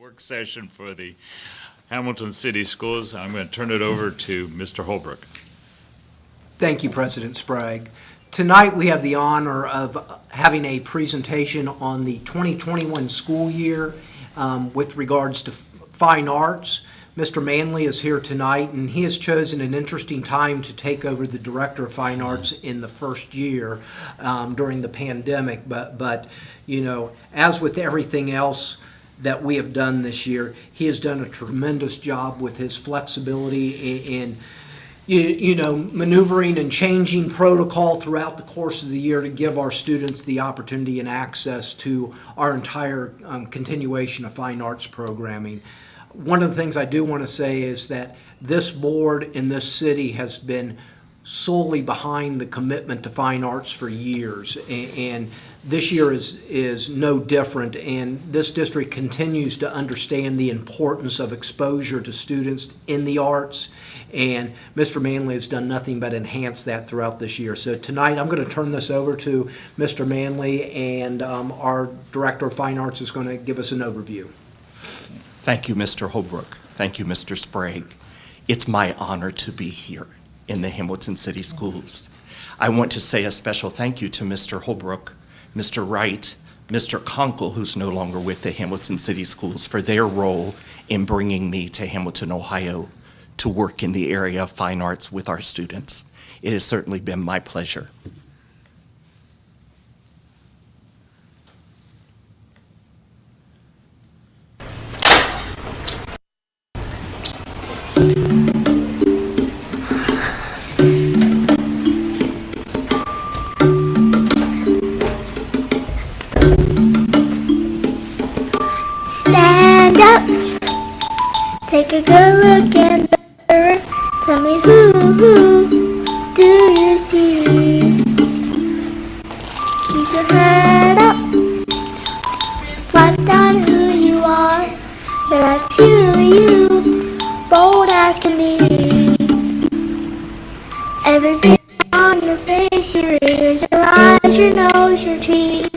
work session for the Hamilton City Schools. I'm going to turn it over to Mr. Holbrook. Thank you, President Sprague. Tonight we have the honor of having a presentation on the 2021 school year with regards to fine arts. Mr. Manley is here tonight, and he has chosen an interesting time to take over the Director of Fine Arts in the first year during the pandemic. But you know, as with everything else that we have done this year, he has done a tremendous job with his flexibility in maneuvering and changing protocol throughout the course of the year to give our students the opportunity and access to our entire continuation of fine arts programming. One of the things I do want to say is that this board in this city has been solely behind the commitment to fine arts for years, and this year is no different, and this district continues to understand the importance of exposure to students in the arts, and Mr. Manley has done nothing but enhance that throughout this year. So tonight I'm going to turn this over to Mr. Manley, and our Director of Fine Arts is going to give us an overview. Thank you, Mr. Holbrook. Thank you, Mr. Sprague. It's my honor to be here in the Hamilton City Schools. I want to say a special thank you to Mr. Holbrook, Mr. Wright, Mr. Conkle, who's no longer with the Hamilton City Schools, for their role in bringing me to Hamilton, Ohio, to work in the area of fine arts with our students. It has certainly been my pleasure. Stand up, take a good look in the mirror. Tell me who do you see? Keep your head up, reflect on who you are. That's you, bold as can be. Everything on your face, your ears, your eyes, your nose, your teeth.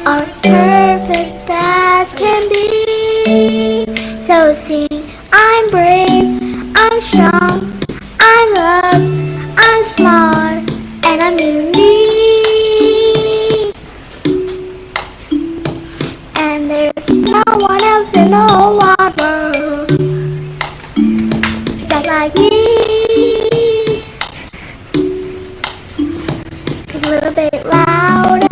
Art's perfect as can be. So sing, I'm brave, I'm strong, I'm loved, I'm smart, and I'm unique. And there's no one else in the whole wide world except like me. Speak a little bit louder.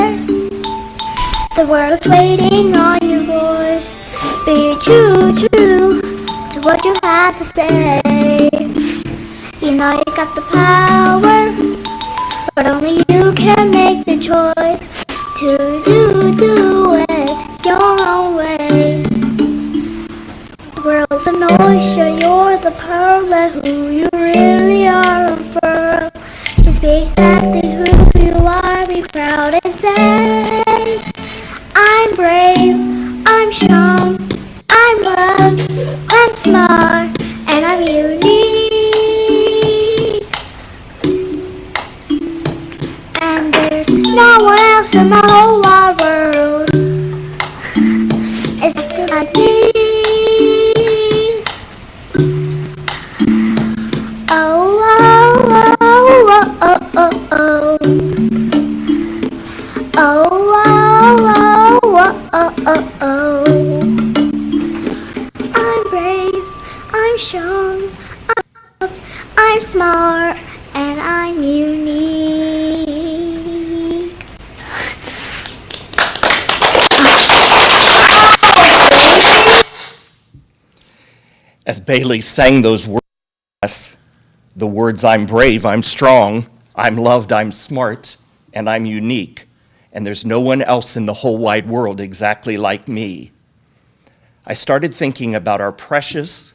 The world's waiting on your voice. Be true to what you have to say. You know you got the power, but only you can make the choice to do it your own way. The world's an oyster, you're the pearl. Let who you really are unfurl. Just be exactly who you are. Be proud and say, I'm brave, I'm strong, I'm loved, I'm smart, and I'm unique. And there's no one else in the whole wide world except like me. Oh, oh, oh, oh, oh, oh, oh. Oh, oh. I'm brave, I'm strong, I'm loved, I'm smart, and I'm unique. As Bailey sang those words, the words I'm brave, I'm strong, I'm loved, I'm smart, and I'm unique. And there's no one else in the whole wide world exactly like me. I started thinking about our precious,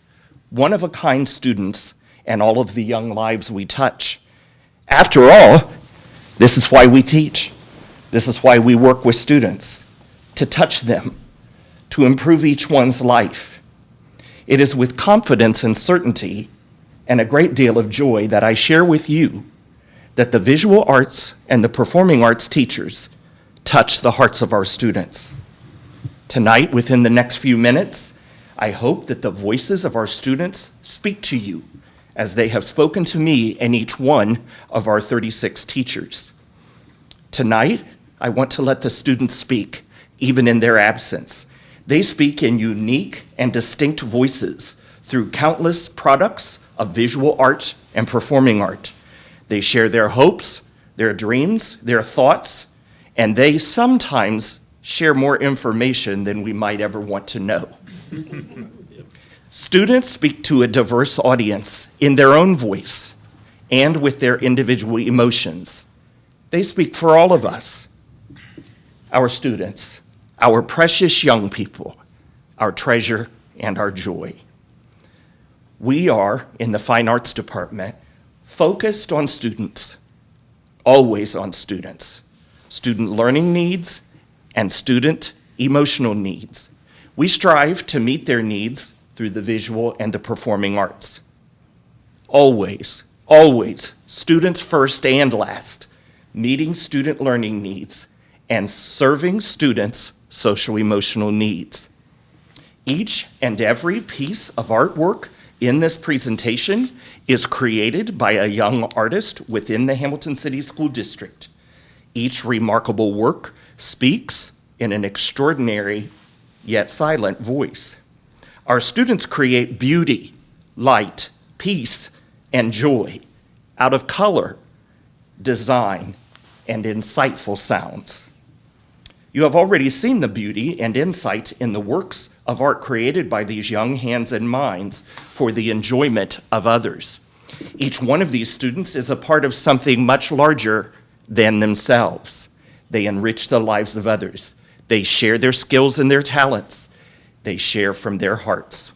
one-of-a-kind students and all of the young lives we touch. After all, this is why we teach. This is why we work with students, to touch them, to improve each one's life. It is with confidence and certainty and a great deal of joy that I share with you that the visual arts and the performing arts teachers touch the hearts of our students. Tonight, within the next few minutes, I hope that the voices of our students speak to you as they have spoken to me and each one of our 36 teachers. Tonight, I want to let the students speak, even in their absence. They speak in unique and distinct voices through countless products of visual art and performing art. They share their hopes, their dreams, their thoughts, and they sometimes share more information than we might ever want to know. Students speak to a diverse audience in their own voice and with their individual emotions. They speak for all of us, our students, our precious young people, our treasure and our joy. We are, in the Fine Arts Department, focused on students, always on students, student learning needs and student emotional needs. We strive to meet their needs through the visual and the performing arts. Always, always, students first and last, meeting student learning needs and serving students' social emotional needs. Each and every piece of artwork in this presentation is created by a young artist within the Hamilton City School District. Each remarkable work speaks in an extraordinary yet silent voice. Our students create beauty, light, peace, and joy out of color, design, and insightful sounds. You have already seen the beauty and insight in the works of art created by these young hands and minds for the enjoyment of others. Each one of these students is a part of something much larger than themselves. They enrich the lives of others. They share their skills and their talents. They share from their hearts.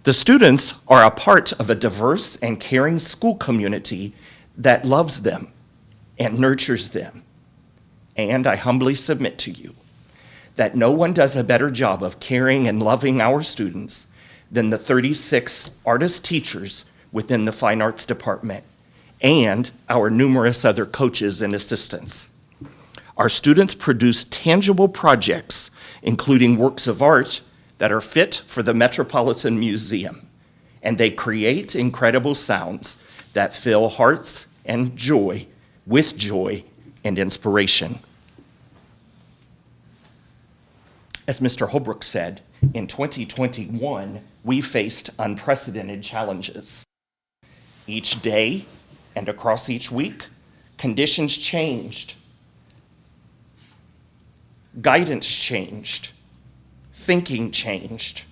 The students are a part of a diverse and caring school community that loves them and nurtures them. And I humbly submit to you that no one does a better job of caring and loving our students than the 36 artist teachers within the Fine Arts Department and our numerous other coaches and assistants. Our students produce tangible projects, including works of art that are fit for the Metropolitan Museum, and they create incredible sounds that fill hearts and joy with joy and inspiration. As Mr. Holbrook said, in 2021, we faced unprecedented challenges. Each day and across each week, conditions changed. Guidance changed. Thinking changed.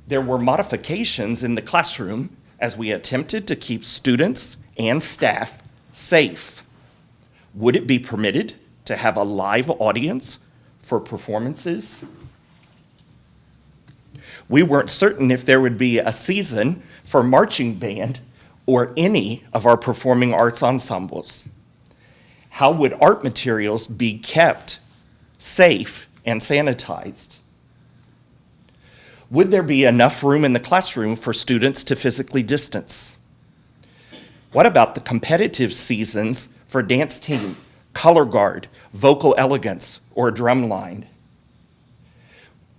There were modifications in the classroom as we attempted to keep students and staff safe. Would it be permitted to have a live audience for performances? We weren't certain if there would be a season for marching band or any of our performing arts ensembles. How would art materials be kept safe and sanitized? Would there be enough room in the classroom for students to physically distance? What about the competitive seasons for dance team, color guard, vocal elegance, or drumline?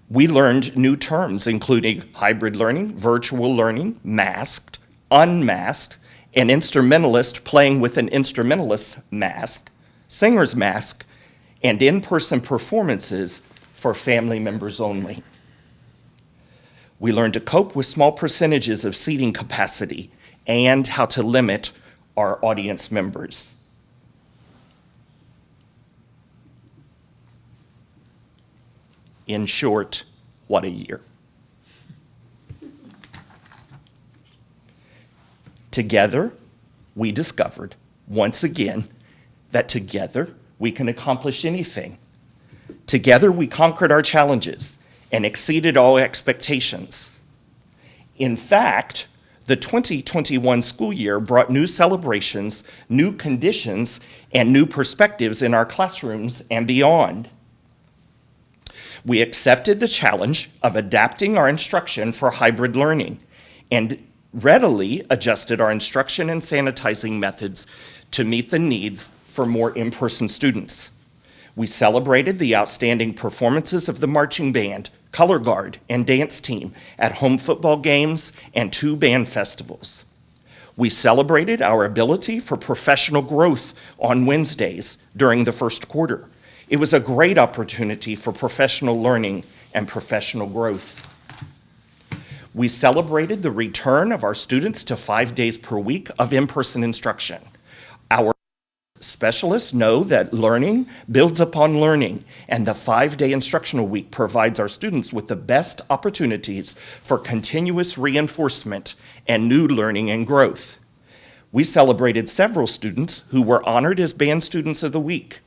We learned new terms, including hybrid learning, virtual learning, masked, unmasked, an instrumentalist playing with an instrumentalist mask, singer's mask, and in-person performances for family members only. We learned to cope with small percentages of seating capacity and how to limit our audience members. In short, what a year. Together, we discovered, once again, that together we can accomplish anything. Together, we conquered our challenges and exceeded all expectations. In fact, the 2021 school year brought new celebrations, new conditions, and new perspectives in our classrooms and beyond. We accepted the challenge of adapting our instruction for hybrid learning and readily adjusted our instruction and sanitizing methods to meet the needs for more in-person students. We celebrated the outstanding performances of the marching band, color guard, and dance team at home football games and 2 band festivals. We celebrated our ability for professional growth on Wednesdays during the first quarter. It was a great opportunity for professional learning and professional growth. We celebrated the return of our students to 5 days per week of in-person instruction. Our specialists know that learning builds upon learning, and the 5-day instructional week provides our students with the best opportunities for continuous reinforcement and new learning and growth. We celebrated several students who were honored as Band Students of the Week.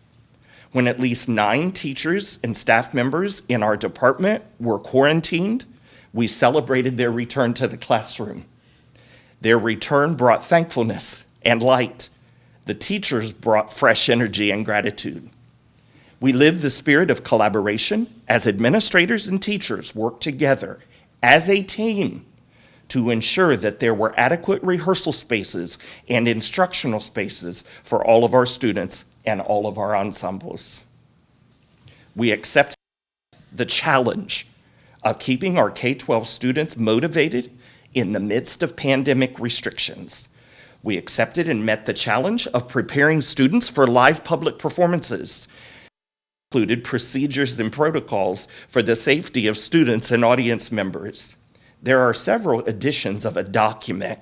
When at least 9 teachers and staff members in our department were quarantined, we celebrated their return to the classroom. Their return brought thankfulness and light. The teachers brought fresh energy and gratitude. We lived the spirit of collaboration as administrators and teachers worked together as a team to ensure that there were adequate rehearsal spaces and instructional spaces for all of our students and all of our ensembles. We accept the challenge of keeping our K-12 students motivated in the midst of pandemic restrictions. We accepted and met the challenge of preparing students for live public performances, included procedures and protocols for the safety of students and audience members. There are several editions of a document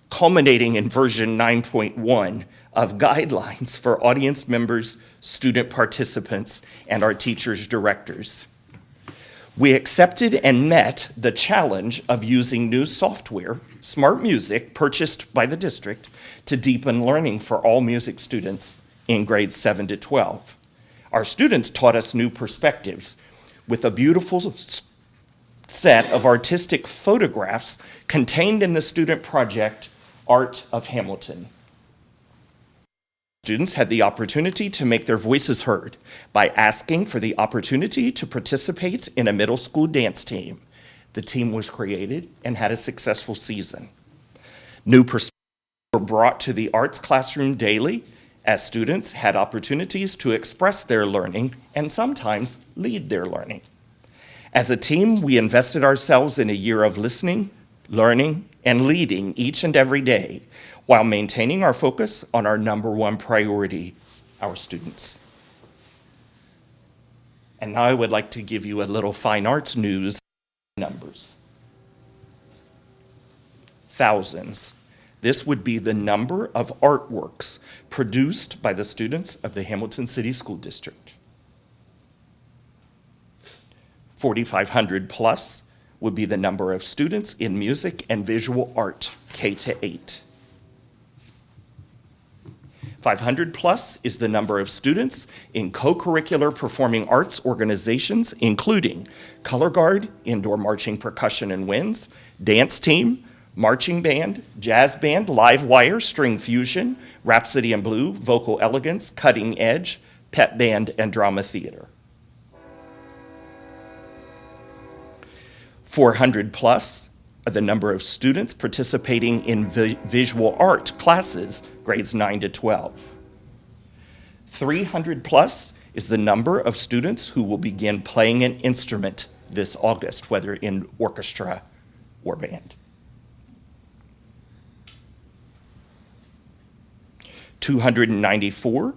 culminating in version 9.1 of guidelines for audience members, student participants, and our teachers' directors. We accepted and met the challenge of using new software, Smart Music, purchased by the district, to deepen learning for all music students in grades 7 to 12. Our students taught us new perspectives with a beautiful set of artistic photographs contained in the student project, Art of Hamilton. Students had the opportunity to make their voices heard by asking for the opportunity to participate in a middle school dance team. The team was created and had a successful season. New perspectives were brought to the arts classroom daily as students had opportunities to express their learning and sometimes lead their learning. As a team, we invested ourselves in a year of listening, learning, and leading each and every day while maintaining our focus on our number one priority, our students. And now I would like to give you a little fine arts news numbers. Thousands. This would be the number of artworks produced by the students of the Hamilton City School District. 4,500 plus would be the number of students in music and visual art, K-8. 500 plus is the number of students in co-curricular performing arts organizations, including color guard, indoor marching, percussion and winds, dance team, marching band, jazz band, live wire, string fusion, Rhapsody in Blue, vocal elegance, cutting edge, pep band, and drama theater. 400 plus are the number of students participating in visual art classes, grades 9 to 12. 300 plus is the number of students who will begin playing an instrument this August, whether in orchestra or band. 294,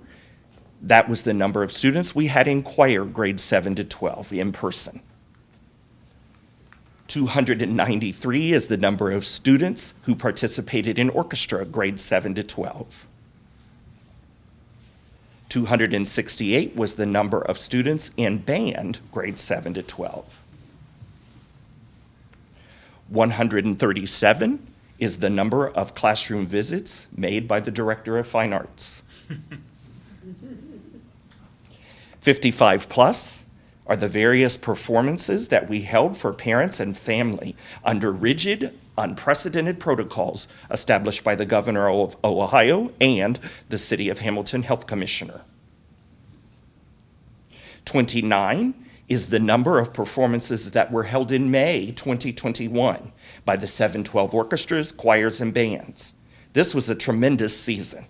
that was the number of students we had in choir, grades 7 to 12, in person. 293 is the number of students who participated in orchestra, grades 7 to 12. 268 was the number of students in band, grades 7 to 12. 137 is the number of classroom visits made by the Director of Fine Arts. 55 plus are the various performances that we held for parents and family under rigid, unprecedented protocols established by the Governor of Ohio and the City of Hamilton Health Commissioner. 29 is the number of performances that were held in May 2021 by the 712 orchestras, choirs, and bands. This was a tremendous season,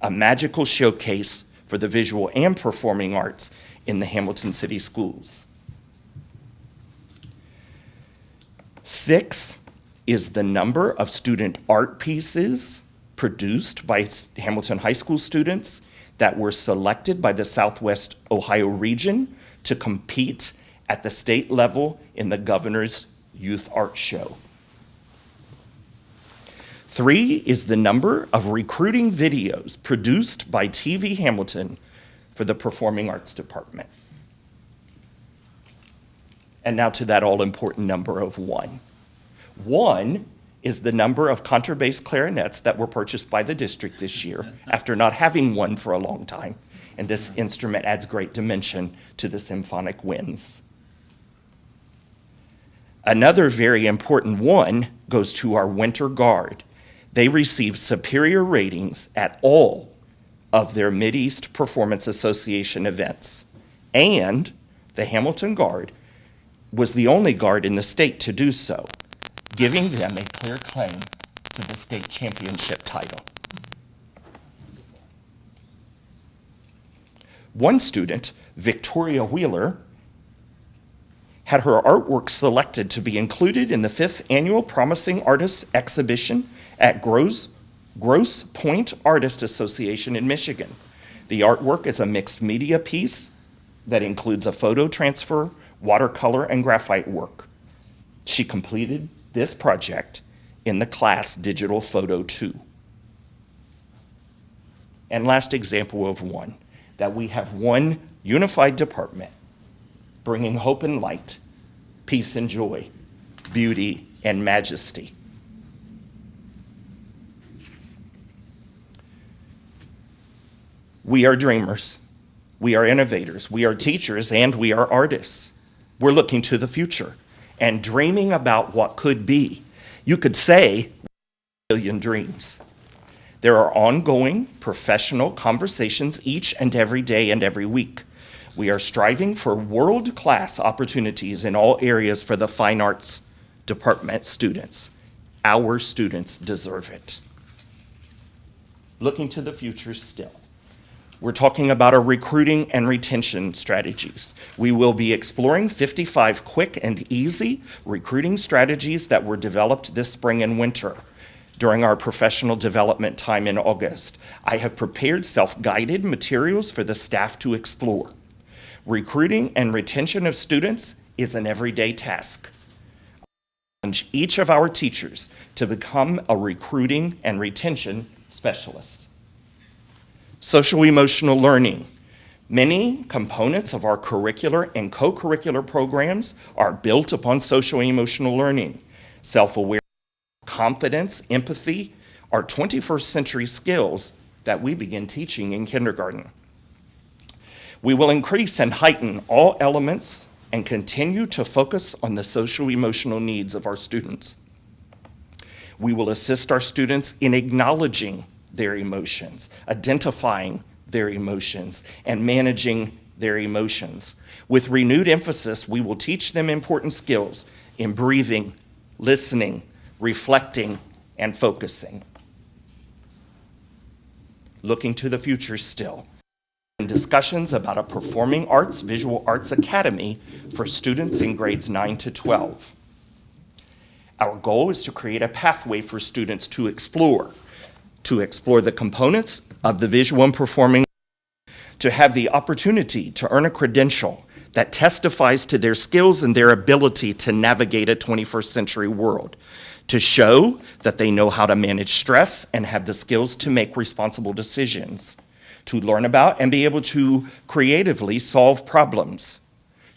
a magical showcase for the visual and performing arts in the Hamilton City Schools. 6 is the number of student art pieces produced by Hamilton High School students that were selected by the Southwest Ohio region to compete at the state level in the Governor's Youth Art Show. 3 is the number of recruiting videos produced by TV Hamilton for the Performing Arts Department. And now to that all-important number of 1. 1 is the number of contrabass clarinets that were purchased by the district this year after not having one for a long time. And this instrument adds great dimension to the symphonic winds. Another very important 1 goes to our Winter Guard. They received superior ratings at all of their Mideast Performance Association events. And the Hamilton Guard was the only guard in the state to do so, giving them a clear claim to the state championship title. One student, Victoria Wheeler, had her artwork selected to be included in the 5th Annual Promising Artists Exhibition at Grosse Pointe Artist Association in Michigan. The artwork is a mixed media piece that includes a photo transfer, watercolor, and graphite work. She completed this project in the class Digital Photo 2. And last example of 1, that we have one unified department bringing hope and light, peace and joy, beauty and majesty. We are dreamers, we are innovators, we are teachers, and we are artists. We're looking to the future and dreaming about what could be. You could say, a million dreams. There are ongoing professional conversations each and every day and every week. We are striving for world-class opportunities in all areas for the fine arts department students. Our students deserve it. Looking to the future still. We're talking about our recruiting and retention strategies. We will be exploring 55 quick and easy recruiting strategies that were developed this spring and winter during our professional development time in August. I have prepared self-guided materials for the staff to explore. Recruiting and retention of students is an everyday task. I challenge each of our teachers to become a recruiting and retention specialist. Social emotional learning. Many components of our curricular and co-curricular programs are built upon social emotional learning. Self-awareness, confidence, empathy are 21st century skills that we begin teaching in kindergarten. We will increase and heighten all elements and continue to focus on the social emotional needs of our students. We will assist our students in acknowledging their emotions, identifying their emotions, and managing their emotions. With renewed emphasis, we will teach them important skills in breathing, listening, reflecting, and focusing. Looking to the future still. In discussions about a Performing Arts Visual Arts Academy for students in grades 9 to 12. Our goal is to create a pathway for students to explore the components of the visual and performing, to have the opportunity to earn a credential that testifies to their skills and their ability to navigate a 21st century world, to show that they know how to manage stress and have the skills to make responsible decisions, to learn about and be able to creatively solve problems,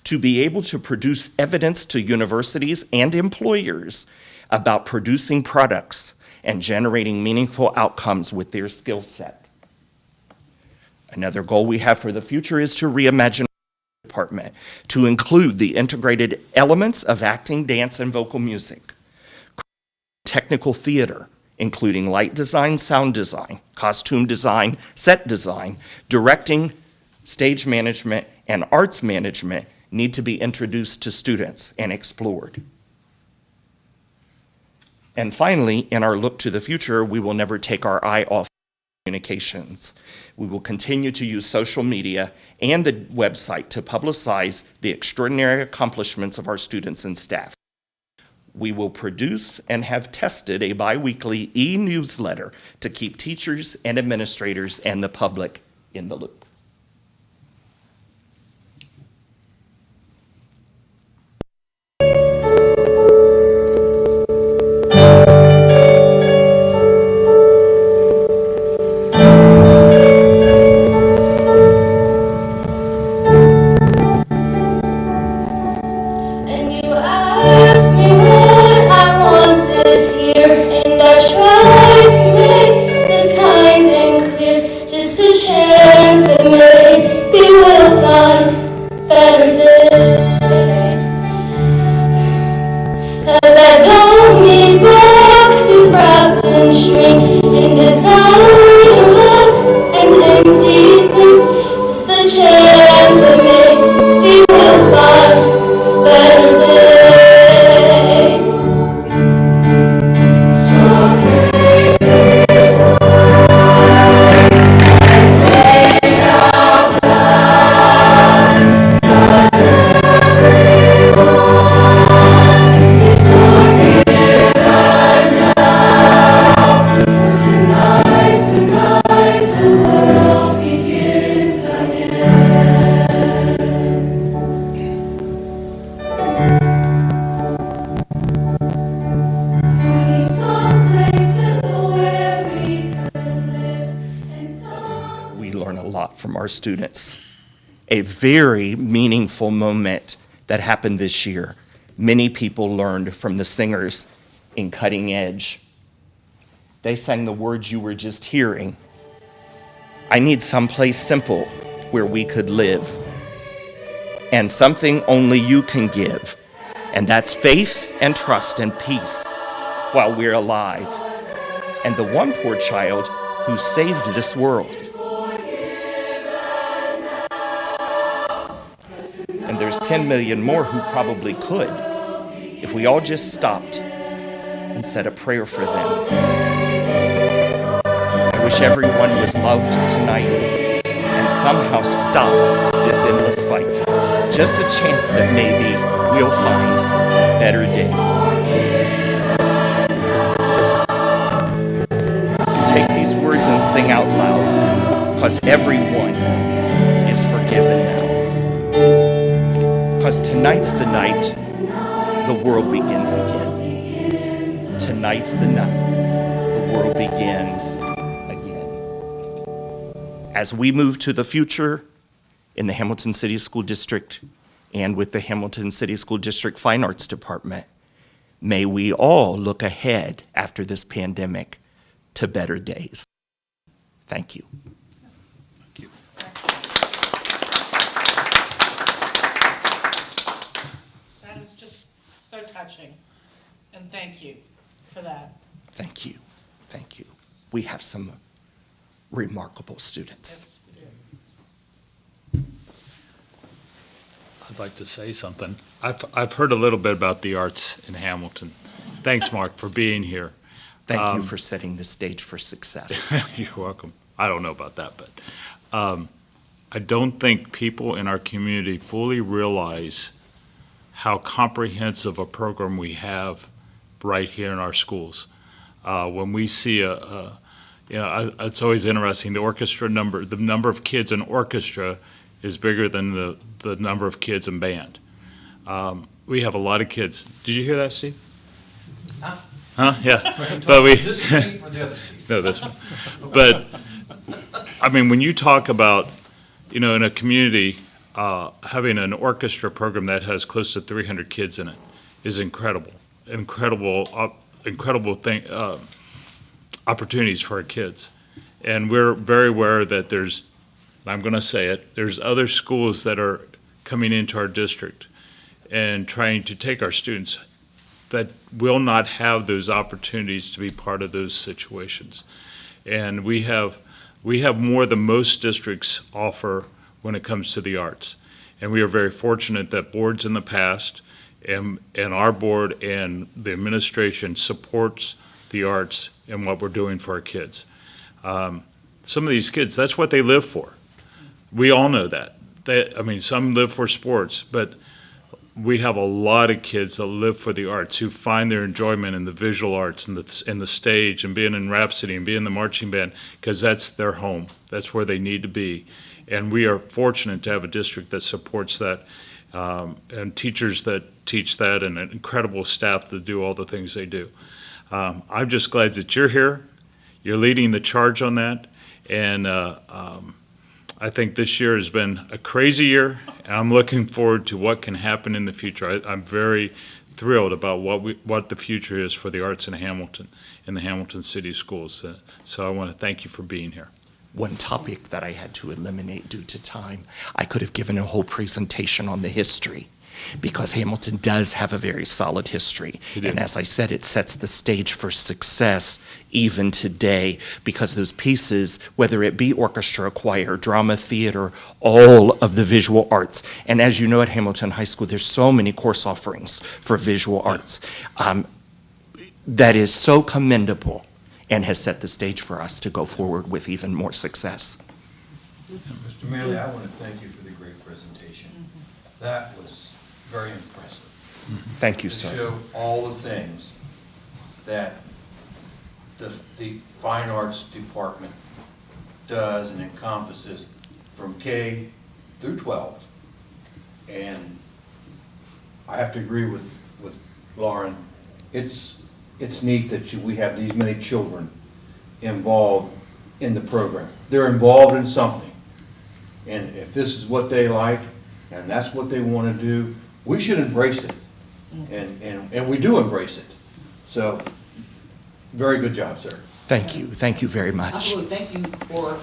to be able to produce evidence to universities and employers about producing products and generating meaningful outcomes with their skill set. Another goal we have for the future is to reimagine the department to include the integrated elements of acting, dance, and vocal music, technical theater, including light design, sound design, costume design, set design, directing, stage management, and arts management need to be introduced to students and explored. And finally, in our look to the future, we will never take our eye off communications. We will continue to use social media and the website to publicize the extraordinary accomplishments of our students and staff. We will produce and have tested a biweekly e-newsletter to keep teachers and administrators and the public in the loop. And you ask me what I want this year, and I try to make this kind and clear. Just a chance that maybe we'll find better days. 'Cause I don't need boxes wrapped in string and design love and empty things. Just a chance that maybe we'll find better days. So take this word and say it out loud, 'cause everyone is looking right now. Tonight's the night the world begins again. We need someplace simple where we could live, and some We learn a lot from our students. A very meaningful moment that happened this year. Many people learned from the singers in Cutting Edge. They sang the words you were just hearing. I need someplace simple where we could live. And something only you can give. And that's faith and trust and peace while we're alive. And the one poor child who saved this world. And there's 10 million more who probably could if we all just stopped and said a prayer for them. I wish everyone was loved tonight and somehow stop this endless fight. Just a chance that maybe we'll find better days. So take these words and sing out loud, because everyone is forgiven now. Because tonight's the night the world begins again. Tonight's the night the world begins again. As we move to the future in the Hamilton City School District and with the Hamilton City School District Fine Arts Department, may we all look ahead after this pandemic to better days. Thank you. That is just so touching, and thank you for that. Thank you. Thank you. We have some remarkable students. Yes, we do. I'd like to say something. I've heard a little bit about the arts in Hamilton. Thanks, Mark, for being here. Thank you for setting the stage for success. You're welcome. I don't know about that, but I don't think people in our community fully realize how comprehensive a program we have right here in our schools. When we see it's always interesting, the number of kids in orchestra is bigger than the number of kids in band. We have a lot of kids. Did you hear that, Steve? Huh? Yeah. But we. This Steve or the other Steve? No, this one. But, I mean, when you talk about, in a community, having an orchestra program that has close to 300 kids in it is incredible. Incredible thing, opportunities for our kids. And we're very aware that I'm going to say it, there's other schools that are coming into our district and trying to take our students that will not have those opportunities to be part of those situations. And we have more than most districts offer when it comes to the arts. And we are very fortunate that boards in the past and our board and the administration supports the arts and what we're doing for our kids. Some of these kids, that's what they live for. We all know that. Some live for sports, but we have a lot of kids that live for the arts, who find their enjoyment in the visual arts and the stage and being in Rhapsody and being in the marching band, because that's their home. That's where they need to be. And we are fortunate to have a district that supports that, and teachers that teach that, and an incredible staff that do all the things they do. I'm just glad that you're here. You're leading the charge on that. And I think this year has been a crazy year, and I'm looking forward to what can happen in the future. I'm very thrilled about what the future is for the arts in Hamilton, in the Hamilton City Schools. So I want to thank you for being here. One topic that I had to eliminate due to time, I could have given a whole presentation on the history, because Hamilton does have a very solid history. It is. And as I said, it sets the stage for success even today, because those pieces, whether it be orchestra, choir, drama, theater, all of the visual arts. And as you know, at Hamilton High School, there's so many course offerings for visual arts. That is so commendable, and has set the stage for us to go forward with even more success. Mr. Manley, I want to thank you for the great presentation. That was very impressive. Thank you, To sir. show all the things that the Fine Arts Department does and encompasses from K through 12. And I have to agree with Lauren. It's neat that we have these many children involved in the program. They're involved in something. And if this is what they like, and that's what they want to do, we should embrace it. And we do embrace it. So, very good job, sir. Thank you. Thank you very much. Absolutely, thank you for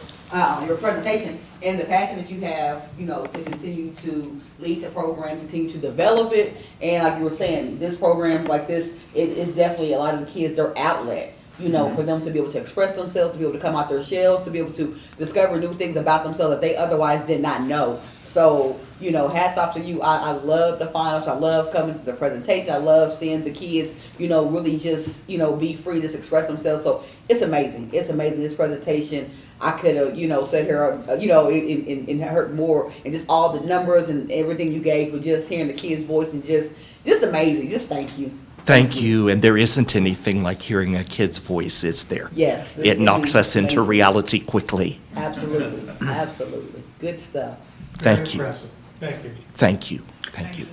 your presentation and the passion that you have, you know, to continue to lead the program, continue to develop it. And like you were saying, this program like this, it is definitely a lot of the kids, their outlet, you know, for them to be able to express themselves, to be able to come out their shells, to be able to discover new things about themselves that they otherwise did not know. So, you know, hats off to you. I love the Fine Arts. I love coming to the presentation. I love seeing the kids, you know, really just, you know, be free to just express themselves. So it's amazing. It's amazing, this presentation. I could have, you know, sat here, you know, and heard more, and just all the numbers and everything you gave, but just hearing the kids' voice and just amazing. Just thank you. Thank you. And there isn't anything like hearing a kid's voice, is there? Yes. It knocks us into amazing. reality quickly. Absolutely. Absolutely. Good stuff. Thank you. Impressive. Thank you. Thank you. Thank you.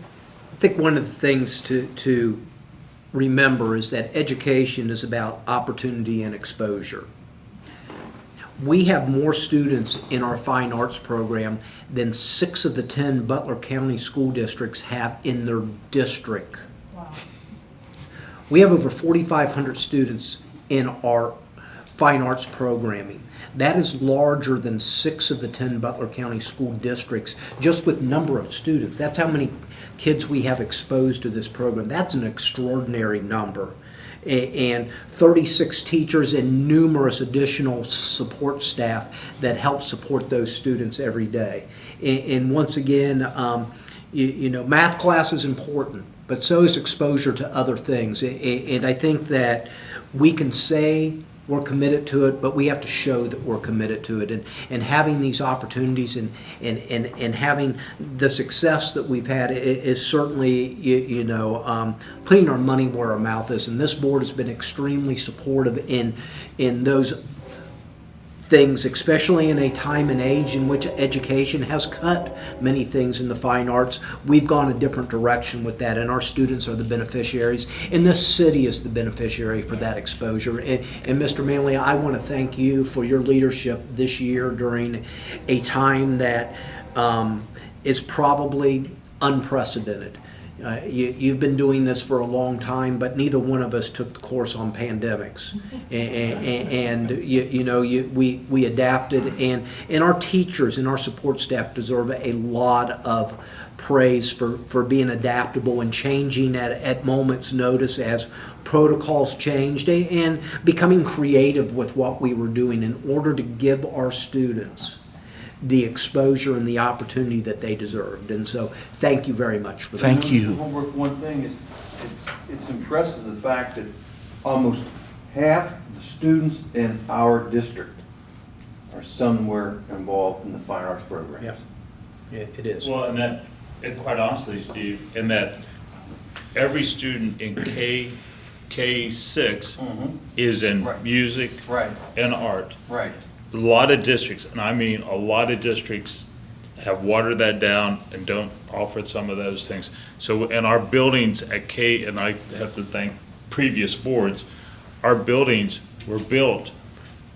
I think one of the things to remember is that education is about opportunity and exposure. We have more students in our fine arts program than 6 of the 10 Butler County school districts have in their district. Wow. We have over 4,500 students in our fine arts programming. That is larger than 6 of the 10 Butler County school districts, just with number of students. That's how many kids we have exposed to this program. That's an extraordinary number. And 36 teachers and numerous additional support staff that help support those students every day. And once again, you know, math class is important, but so is exposure to other things. And I think that we can say we're committed to it, but we have to show that we're committed to it. And having these opportunities and having the success that we've had is certainly, you know, putting our money where our mouth is. And this board has been extremely supportive in those things, especially in a time and age in which education has cut many things in the fine arts. We've gone a different direction with that, and our students are the beneficiaries, and this city is the beneficiary for that exposure. And Mr. Manley, I want to thank you for your leadership this year during a time that is probably unprecedented. You've been doing this for a long time, but neither one of us took the course on pandemics. And you know, we adapted, and our teachers and our support staff deserve a lot of praise for being adaptable and changing at moments' notice as protocols changed, and becoming creative with what we were doing in order to give our students the exposure and the opportunity that they deserved. And so thank you very much for that. Thank you. One thing is, it's impressive the fact that almost half the students in our district are somewhere involved in the fine arts programs. Yeah, it is. Well, and And quite honestly, Steve, in that every student in K6 is in Right. music Right, and art. right. A lot of districts, and I mean a lot of districts, have watered that down and don't offer some of those things. So, and our buildings at K, and I have to thank previous boards, our buildings were built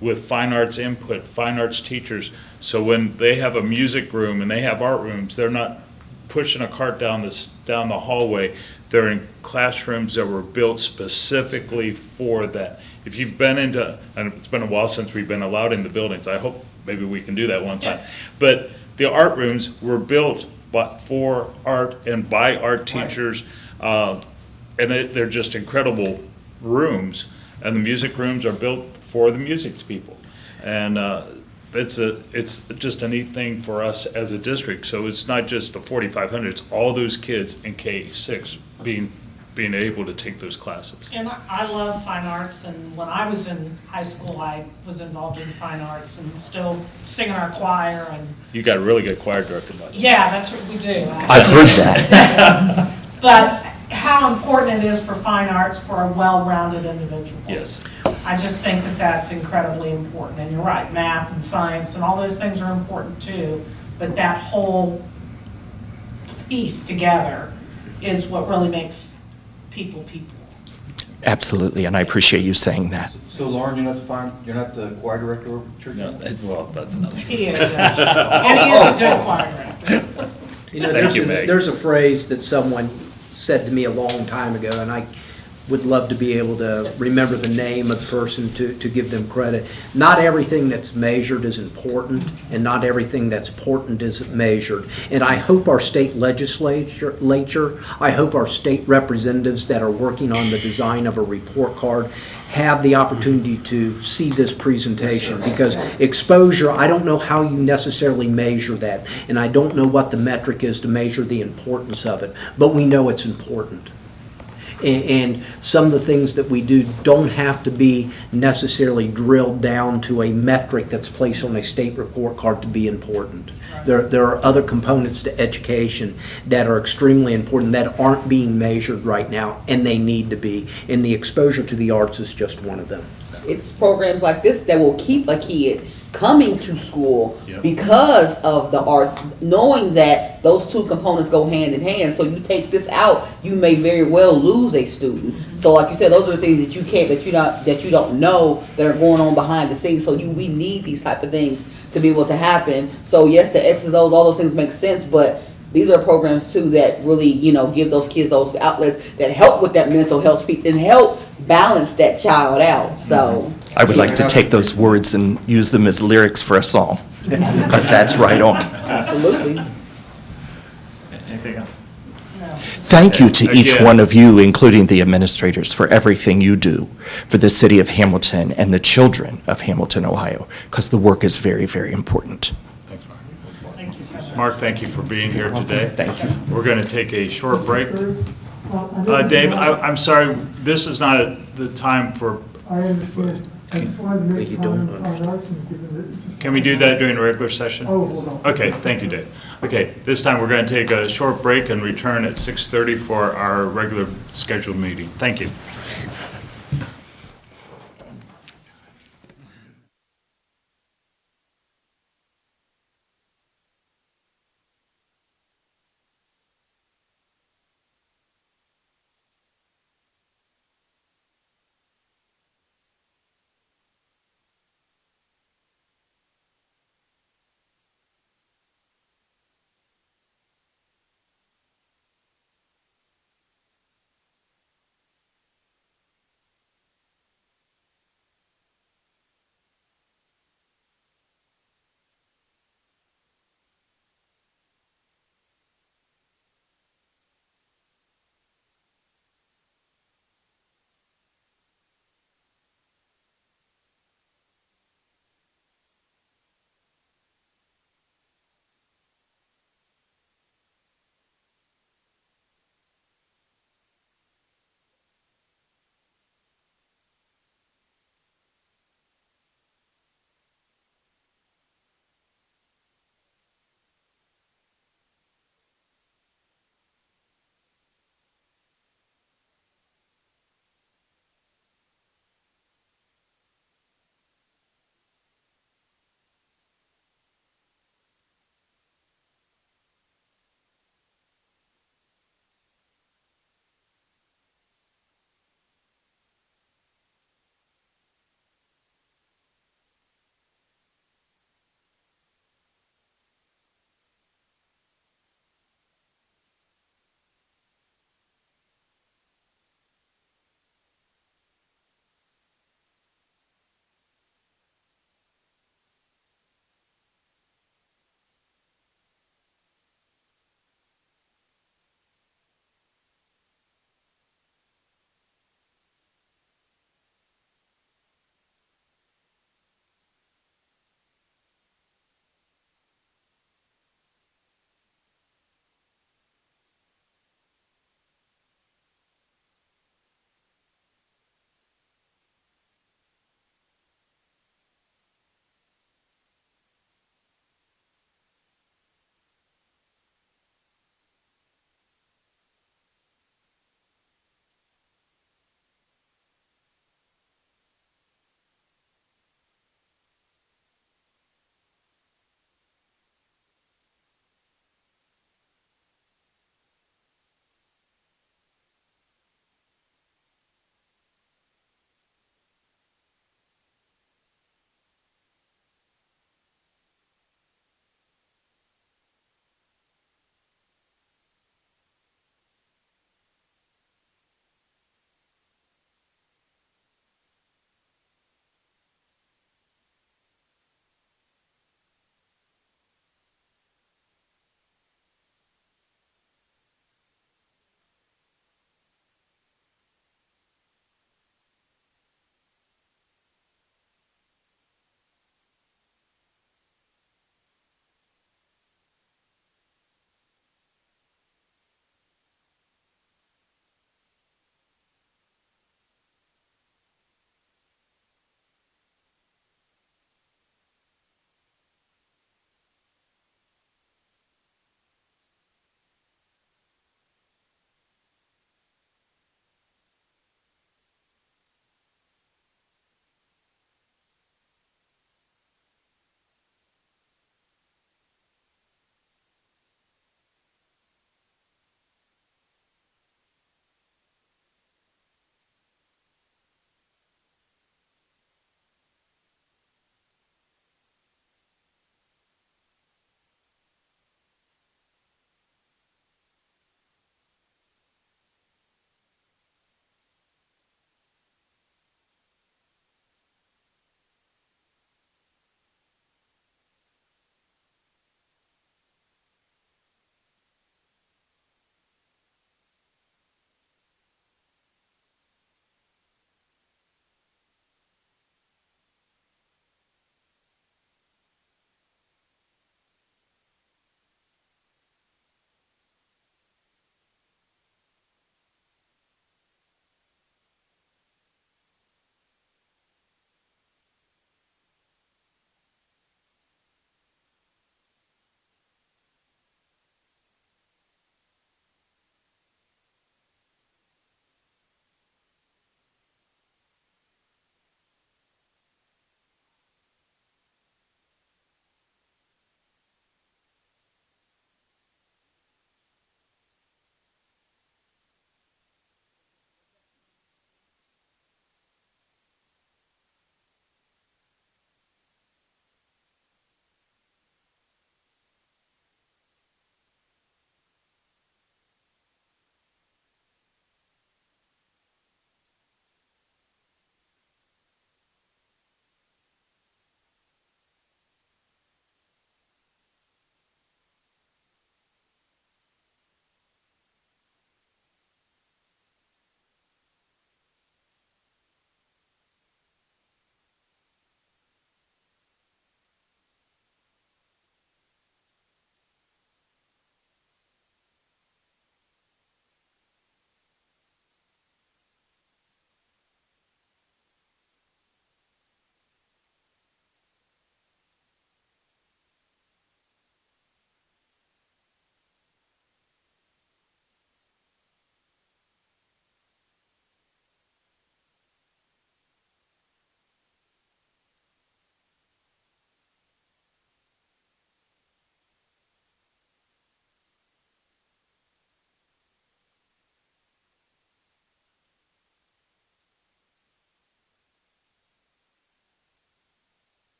with fine arts input, fine arts teachers. So when they have a music room and they have art rooms, they're not pushing a cart down the hallway. They're in classrooms that were built specifically for that. If you've been into, and it's been a while since we've been allowed in the buildings, I hope maybe we can do that one time. But the art rooms were built for art and by art teachers, and they're just incredible rooms. And the music rooms are built for the music people. And it's just a neat thing for us as a district. So it's not just the 4,500, it's all those kids in K6 being able to take those classes. And I love fine arts, and when I was in high school, I was involved in fine arts and still singing our choir and, You got a really good choir director, by the way. yeah, that's what we do. I've heard that. But how important it is for fine arts for a well-rounded individual. Yes. I just think that that's incredibly important, and you're right, math and science and all those things are important too, but that whole piece together is what really makes people people. Absolutely, and I appreciate you saying that. So Lauren, you're not the choir director over at church? No, well, that's another. He is, and he is a good choir director. You know, Thank you, Meg. there's a phrase that someone said to me a long time ago, and I would love to be able to remember the name of the person to give them credit. Not everything that's measured is important, and not everything that's important is measured. And I hope our state legislature, I hope our state representatives that are working on the design of a report card have the opportunity to see this presentation, because exposure, I don't know how you necessarily measure that, and I don't know what the metric is to measure the importance of it, but we know it's important. And some of the things that we do don't have to be necessarily drilled down to a metric that's placed on a state report card to be important. There are other components to education that are extremely important that aren't being measured right now, and they need to be. And the exposure to the arts is just one of them. It's programs like this that will keep a kid coming to school Yep. because of the arts, knowing that those two components go hand in hand. So you take this out, you may very well lose a student. So like you said, those are the things that you can't, that you don't know that are going on behind the scenes. So we need these type of things to be able to happen. So yes, the X's, O's, all those things make sense, but these are programs too that really, give those kids those outlets that help with that mental health piece and help balance that child out. So I would like to take those words and use them as lyrics for a song, because that's right on. absolutely. Anything else? Thank you to each Again. one of you, including the administrators, for everything you do for the city of Hamilton and the children of Hamilton, Ohio, because the work is very, very important. Thanks, Mark. Thank you so much. Mark, thank you for being here today. Thank you. We're going to take a short break. Dave, I'm sorry, this is not the time for, I understand. I just wanted to make You a don't comment on arts and given that. can we do that during a regular session? Oh, hold on. Okay, thank you, Dave. Okay, this time we're going to take a short break and return at 6:30 for our regular scheduled meeting. Thank you.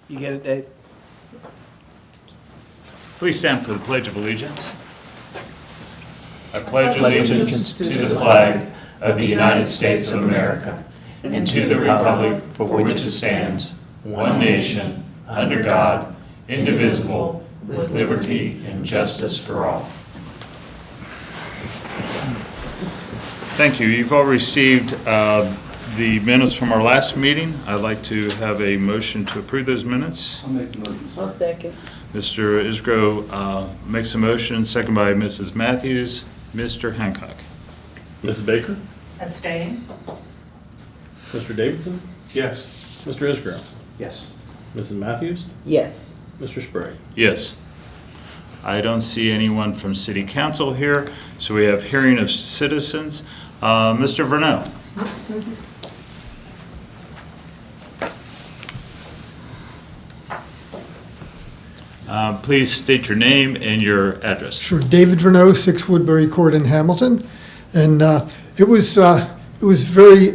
You get it, Dave? Please stand for the Pledge of Allegiance. I pledge allegiance to the flag of the United States of America and to the republic for which it stands, one nation, under God, indivisible, with liberty and justice for all. Thank you. You've all received the minutes from our last meeting. I'd like to have a motion to approve those minutes. One second. Mr. Isgro makes a motion, second by Mrs. Matthews. Mr. Hancock. Mrs. Baker? Abstain? Mr. Davidson? Yes. Mr. Isgro? Yes. Mrs. Matthews? Yes. Mr. Sprague? Yes. I don't see anyone from City Council here, so we have hearing of citizens. Mr. Vernell. Please state your name and your address. Sure. David Verneau, 6 Woodbury Court in Hamilton. And it was very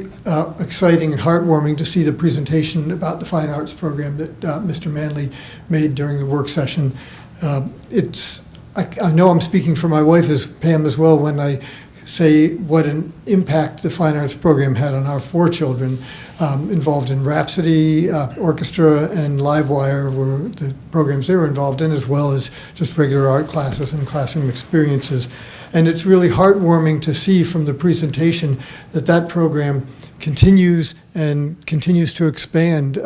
exciting and heartwarming to see the presentation about the fine arts program that Mr. Manley made during the work session. I know I'm speaking for my wife, as Pam, as well, when I say what an impact the fine arts program had on our 4 children involved in Rhapsody, orchestra, and Livewire were the programs they were involved in, as well as just regular art classes and classroom experiences. And it's really heartwarming to see from the presentation that that program continues and continues to expand.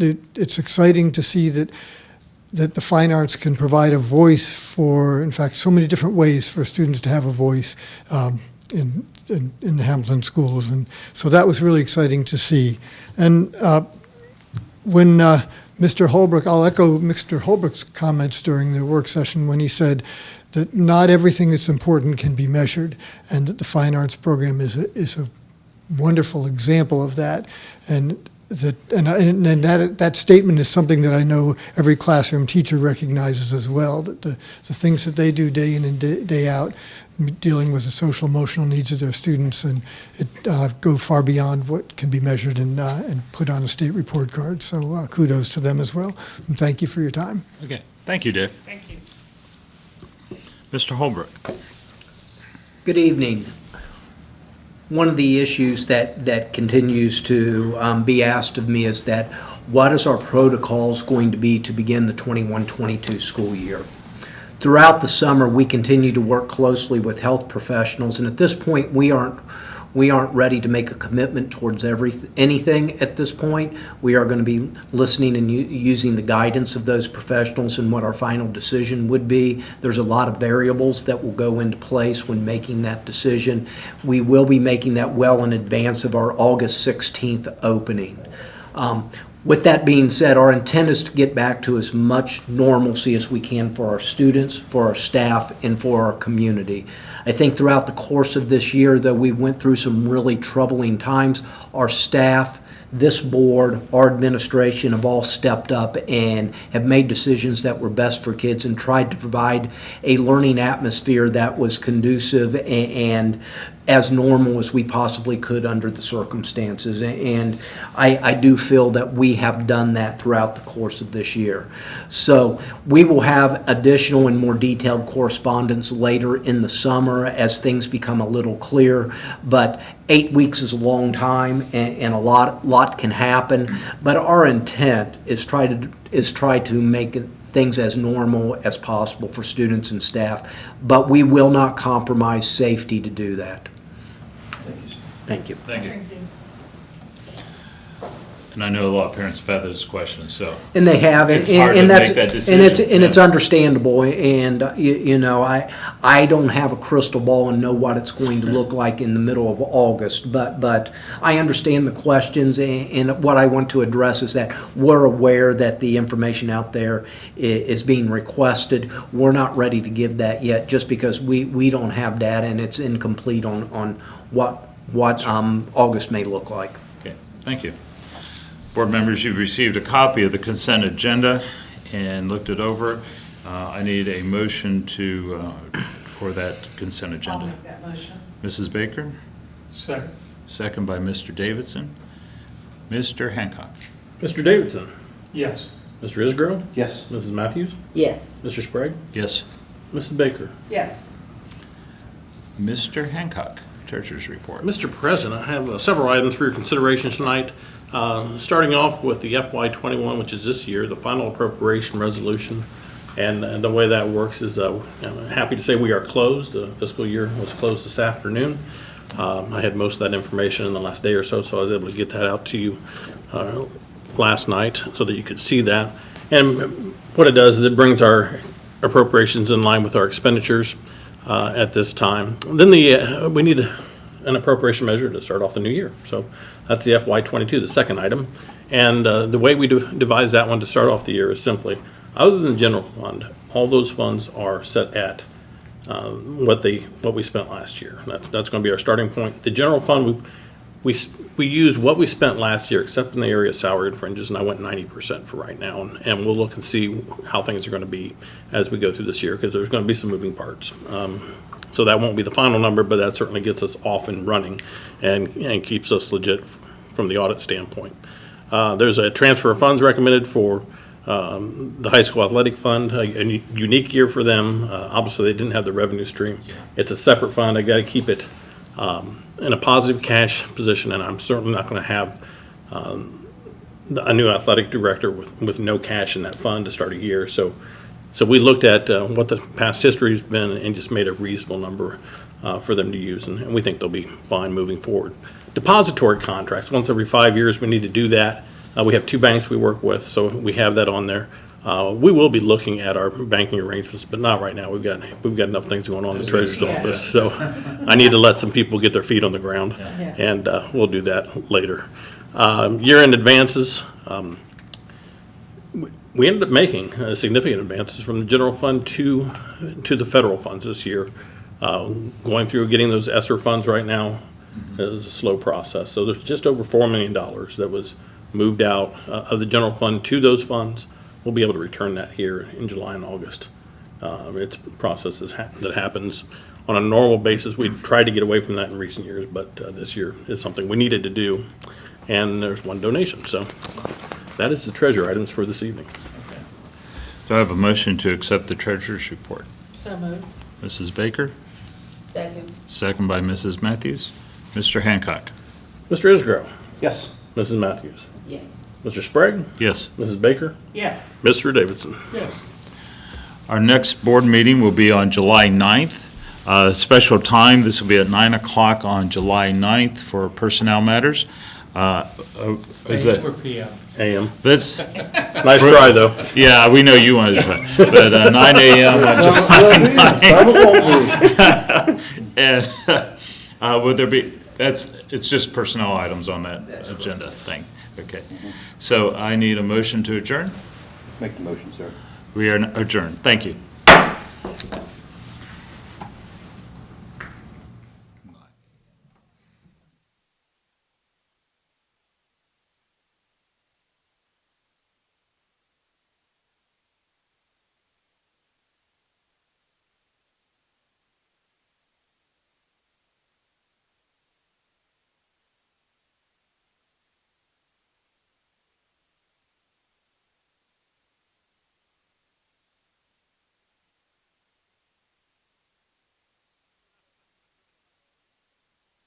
It's exciting to see that the fine arts can provide a voice for, in fact, so many different ways for students to have a voice in the Hamilton schools. And so that was really exciting to see. And when Mr. Holbrook, I'll echo Mr. Holbrook's comments during the work session when he said that not everything that's important can be measured, and that the fine arts program is a wonderful example of that. And that statement is something that I know every classroom teacher recognizes as well, that the things that they do day in and day out, dealing with the social emotional needs of their students, and it go far beyond what can be measured and put on a state report card. So kudos to them as well, and thank you for your time. Okay. Thank you, Dave. Thank you. Mr. Holbrook. Good evening. One of the issues that continues to be asked of me is that what is our protocols going to be to begin the 21-22 school year? Throughout the summer, we continue to work closely with health professionals, and at this point, we aren't ready to make a commitment towards anything at this point. We are going to be listening and using the guidance of those professionals and what our final decision would be. There's a lot of variables that will go into place when making that decision. We will be making that well in advance of our August 16th opening. With that being said, our intent is to get back to as much normalcy as we can for our students, for our staff, and for our community. I think throughout the course of this year, though we went through some really troubling times, our staff, this board, our administration have all stepped up and have made decisions that were best for kids and tried to provide a learning atmosphere that was conducive and as normal as we possibly could under the circumstances. And I do feel that we have done that throughout the course of this year. So we will have additional and more detailed correspondence later in the summer as things become a little clearer. But 8 weeks is a long time, and a lot can happen. But our intent is try to make things as normal as possible for students and staff. But we will not compromise safety to do that. Thank you. Thank you. And I know a lot of parents have had those questions, so. And they have, It's hard to that's make that and it's decision. understandable. And you know, I don't have a crystal ball and know what it's going to look like in the middle of August. But I understand the questions, and what I want to address is that we're aware that the information out there is being requested. We're not ready to give that yet, just because we don't have data and it's incomplete on what August may look like. Okay, thank you. Board members, you've received a copy of the consent agenda and looked it over. I need a motion for that consent I'll agenda. make that motion. Mrs. Baker, Second. second by Mr. Davidson. Mr. Hancock. Mr. Davidson? Yes. Mr. Isgro? Yes. Mrs. Matthews? Yes. Mr. Sprague? Yes. Mrs. Baker? Yes. Mr. Hancock, Treasurer's Report. Mr. President, I have several items for your consideration tonight. Starting off with the FY21, which is this year, the final appropriation resolution. And the way that works is, I'm happy to say we are closed. The fiscal year was closed this afternoon. I had most of that information in the last day or so, so I was able to get that out to you last night so that you could see that. And what it does is it brings our appropriations in line with our expenditures at this time. Then we need an appropriation measure to start off the new year. So that's the FY22, the second item. And the way we devise that one to start off the year is simply, other than the general fund, all those funds are set at what we spent last year. That's going to be our starting point. The general fund, we used what we spent last year, except in the area of salary and fringes, and I went 90% for right now. And we'll look and see how things are going to be as we go through this year, because there's going to be some moving parts. So that won't be the final number, but that certainly gets us off and running and keeps us legit from the audit standpoint. There's a transfer of funds recommended for the high school athletic fund, a unique year for them. Obviously, they didn't have the revenue stream. It's a separate fund. I got to keep it in a positive cash position, and I'm certainly not going to have a new athletic director with no cash in that fund to start a year. So we looked at what the past history has been and just made a reasonable number for them to use, and we think they'll be fine moving forward. Depository contracts, once every 5 years, we need to do that. We have 2 banks we work with, so we have that on there. We will be looking at our banking arrangements, but not right now. We've got enough things going on in the treasurer's office, so I need to let some people get their feet on the ground, and we'll do that later. Year-end advances. We ended up making significant advances from the general fund to the federal funds this year. Going through getting those ESSER funds right now is a slow process. So there's just over $4 million that was moved out of the general fund to those funds. We'll be able to return that here in July and August. It's a process that happens on a normal basis. We tried to get away from that in recent years, but this year is something we needed to do. And there's one donation. So that is the treasure items for this evening. Do I have a motion to accept the Treasurer's Report? So moved. Mrs. Baker, Second. second by Mrs. Matthews. Mr. Hancock? Mr. Isgro? Yes. Mrs. Matthews? Yes. Mr. Sprague? Yes. Mrs. Baker? Yes. Mr. Davidson? Yes. Our next board meeting will be on July 9th. Special time, this will be at 9 o'clock on July 9th for personnel matters. Is that? PM. AM. That's, Nice try, though. yeah, we know you wanted to try. But 9 a.m. on July 9th. And would there be, it's just personnel items on that agenda thing. Okay. So I need a motion to adjourn. Make the motion, sir. We are adjourned. Thank you.